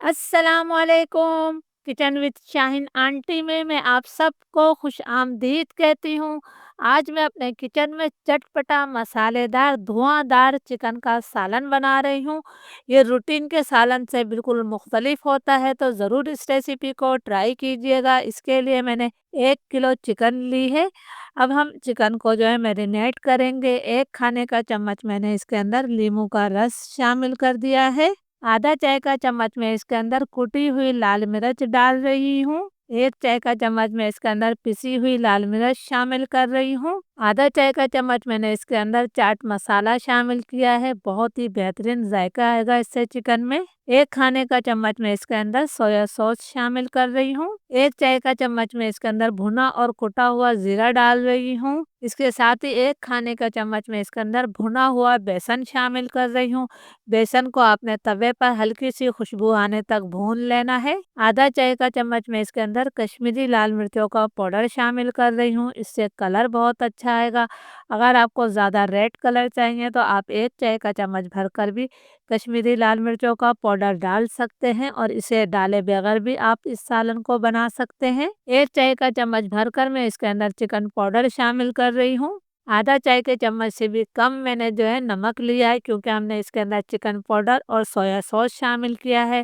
अस्सलामुअलैकुम। Kitchen with Shaheen aunty में मैं आप सबको खुश आमदीद कहती हूँ। आज मैं अपने किचन में चटपटा मसालेदार धुआंधार चिकन का सालन बना रही हूँ। ये रूटीन के सालन से बिल्कुल मुख्तलिफ होता है, तो ज़रूर इस रेसिपी को ट्राई कीजिएगा। इसके लिए मैंने 1 किलो चिकन ली है। अब हम चिकन को जो है मैरिनेट करेंगे। 1 खाने का चम्मच मैंने इसके अंदर नींबू का रस शामिल कर दिया है। आधा चाय का चम्मच मैं इसके अंदर कुटी हुई लाल मिर्च डाल रही हूँ। 1 चाय का चम्मच मैं इसके अंदर पिसी हुई लाल मिर्च शामिल कर रही हूँ। आधा चाय का चम्मच मैंने इसके अंदर चाट मसाला शामिल किया है। बहुत ही बेहतरीन जायका आएगा इससे चिकन में। 1 खाने का चम्मच मैं इसके अंदर सोया सॉस शामिल कर रही हूँ। 1 चाय का चम्मच मैं इसके अंदर भुना और कुटा हुआ जीरा डाल रही हूँ। इसके साथ ही 1 खाने का चम्मच मैं इसके अंदर भुना हुआ बेसन शामिल कर रही हूँ। बेसन को आपने तवे पर हल्की सी खुशबू आने तक भून लेना है। आधा चाय का चम्मच मैं इसके अंदर कश्मीरी लाल मिर्चों का पाउडर शामिल कर रही हूँ। इससे कलर बहुत अच्छा आएगा। अगर आपको ज़्यादा रेड कलर चाहिए तो आप 1 चाय का चम्मच भरकर भी कश्मीरी लाल मिर्चों का पाउडर डाल सकते हैं, और इसे डाले बगैर भी आप इस सालन को बना सकते हैं। 1 चाय का चम्मच भरकर मैं इसके अंदर चिकन पाउडर शामिल कर रही हूँ। आधा चाय के चम्मच से भी कम मैंने जो है नमक लिया है, क्योंकि हमने इसके अंदर चिकन पाउडर और सोया सॉस शामिल किया है,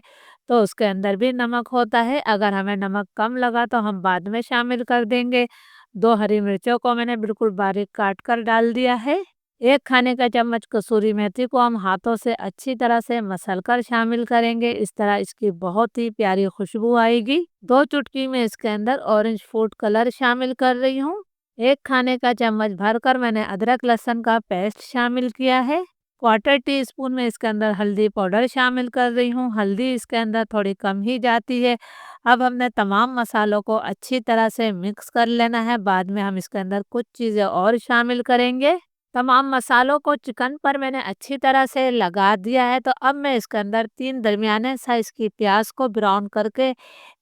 तो उसके अंदर भी नमक होता है। अगर हमें नमक कम लगा तो हम बाद में शामिल कर देंगे। 2 हरी मिर्चों को मैंने बिल्कुल बारीक काट कर डाल दिया है। 1 खाने का चम्मच कसूरी मेथी को हम हाथों से अच्छी तरह से मसल कर शामिल करेंगे। इस तरह इसकी बहुत ही प्यारी खुशबू आएगी। 2 चुटकी में इसके अंदर ऑरेंज फूड कलर शामिल कर रही हूँ। 1 खाने का चम्मच भरकर मैंने अदरक लहसुन का पेस्ट शामिल किया है। क्वार्टर टी स्पून में इसके अंदर हल्दी पाउडर शामिल कर रही हूँ। हल्दी इसके अंदर थोड़ी कम ही जाती है। अब हमने तमाम मसालों को अच्छी तरह से मिक्स कर लेना है। बाद में हम इसके अंदर कुछ चीज़ें और शामिल करेंगे। तमाम मसालों को चिकन पर मैंने अच्छी तरह से लगा दिया है। तो अब मैं इसके अंदर 3 दरमियाने साइज़ की प्याज को ब्राउन करके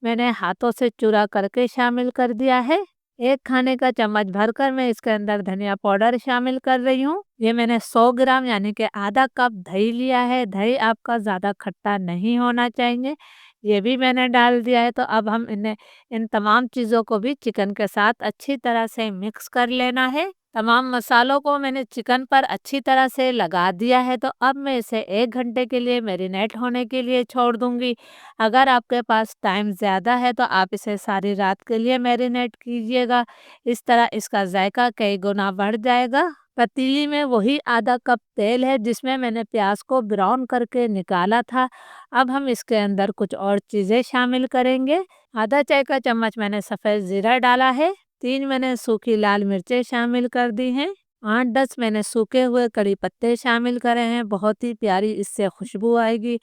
मैंने हाथों से चूरा करके शामिल कर दिया है। 1 खाने का चम्मच भरकर मैं इसके अंदर धनिया पाउडर शामिल कर रही हूँ। ये मैंने 100 ग्राम यानी कि आधा कप दही लिया है। दही आपका ज़्यादा खट्टा नहीं होना चाहिए। ये भी मैंने डाल दिया है। तो अब हम इन्हें इन तमाम चीज़ों को भी चिकन के साथ अच्छी तरह से मिक्स कर लेना है। तमाम मसालों को मैंने चिकन पर अच्छी तरह से लगा दिया है। तो अब मैं इसे 1 घंटे के लिए मैरिनेट होने के लिए छोड़ दूंगी। अगर आपके पास टाइम ज़्यादा है तो आप इसे सारी रात के लिए मैरिनेट कीजिएगा। इस तरह इसका जायका कई गुना बढ़ जाएगा। पतीली में वही आधा कप तेल है जिसमें मैंने प्याज को ब्राउन करके निकाला था। अब हम इसके अंदर कुछ और चीज़ें शामिल करेंगे। आधा चाय का चम्मच मैंने सफ़ेद ज़ीरा डाला है। 3 मैंने सूखी लाल मिर्चें शामिल कर दी हैं। 8-10 मैंने सूखे हुए कड़ी पत्ते शामिल करे हैं। बहुत ही प्यारी इससे खुशबू आएगी।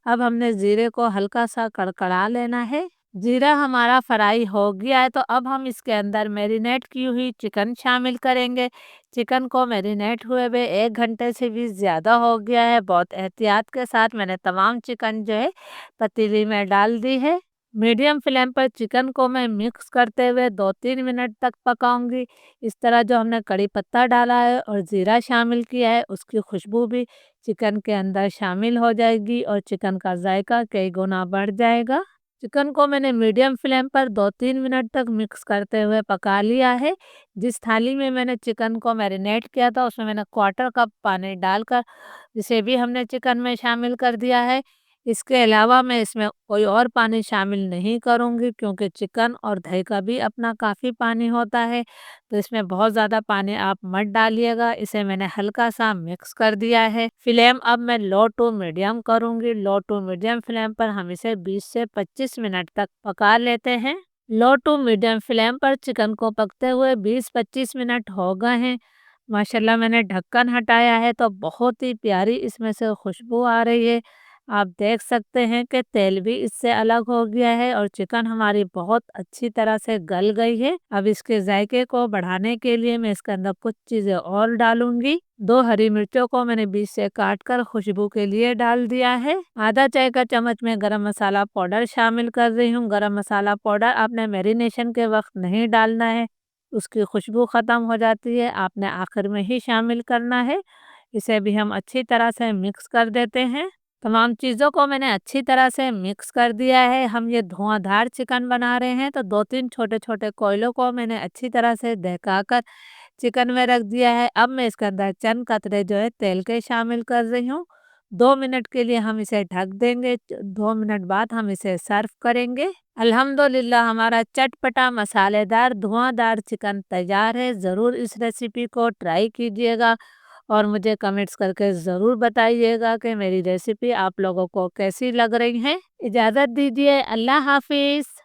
अब हमने ज़ीरे को हल्का सा कड़कड़ा लेना है। जीरा हमारा फ्राई हो गया है। तो अब हम इसके अंदर मैरिनेट की हुई चिकन शामिल करेंगे। चिकन को मैरिनेट हुए हुए 1 घंटे से भी ज़्यादा हो गया है। बहुत एहतियात के साथ मैंने तमाम चिकन जो है पतीली में डाल दी है। मीडियम फ्लेम पर चिकन को मैं मिक्स करते हुए 2-3 मिनट तक पकाऊंगी। इस तरह जो हमने कड़ी पत्ता डाला है और ज़ीरा शामिल किया है, उसकी खुशबू भी चिकन के अंदर शामिल हो जाएगी और चिकन का जायका कई गुना बढ़ जाएगा। चिकन को मैंने मीडियम फ्लेम पर 2-3 मिनट तक मिक्स करते हुए पका लिया है। जिस थाली में मैंने चिकन को मैरिनेट किया था उसमें मैंने क्वार्टर कप पानी डालकर जिसे भी हमने चिकन में शामिल कर दिया है। इसके अलावा मैं इसमें कोई और पानी शामिल नहीं करूँगी, क्योंकि चिकन और दही का भी अपना काफ़ी पानी होता है। तो इसमें बहुत ज़्यादा पानी आप मत डालिएगा। इसे मैंने हल्का सा मिक्स कर दिया है। फ्लेम अब मैं लो टू मीडियम करूँगी। लो टू मीडियम फ्लेम पर हम इसे 20 से 25 मिनट तक पका लेते हैं। लो टू मीडियम फ्लेम पर चिकन को पकते हुए 20-25 मिनट हो गए हैं। माशाल्लाह मैंने ढक्कन हटाया है तो बहुत ही प्यारी इसमें से खुशबू आ रही है। आप देख सकते हैं कि तेल भी इससे अलग हो गया है और चिकन हमारी बहुत अच्छी तरह से गल गई है। अब इसके जायके को बढ़ाने के लिए मैं इसके अंदर कुछ चीज़ें और डालूंगी। 2 हरी मिर्चों को मैंने बीच से काट कर खुशबू के लिए डाल दिया है। आधा चाय का चम्मच में गरम मसाला पाउडर शामिल कर रही हूँ। गरम मसाला पाउडर आपने मैरिनेशन के वक्त नहीं डालना है, उसकी खुशबू ख़त्म हो जाती है, आपने आखिर में ही शामिल करना है। इसे भी हम अच्छी तरह से मिक्स कर देते हैं। तमाम चीज़ों को मैंने अच्छी तरह से मिक्स कर दिया है। हम ये धुआंधार चिकन बना रहे हैं, तो 2-3 छोटे-छोटे कोयलों को मैंने अच्छी तरह से दहकाकर चिकन में रख दिया है। अब मैं इसके अंदर चंद कतरे जो है तेल के शामिल कर रही हूँ। 2 मिनट के लिए हम इसे ढक देंगे। 2 मिनट बाद हम इसे सर्व करेंगे। अल्हम्दुलिल्लाह हमारा चटपटा मसालेदार धुआंधार चिकन तैयार है। ज़रूर इस रेसिपी को ट्राई कीजिएगा और मुझे कमेंट्स करके ज़रूर बताइएगा कि मेरी रेसिपी आप लोगों को कैसी लग रही है। इजाज़त दीजिए, अल्लाह हाफ़िज़।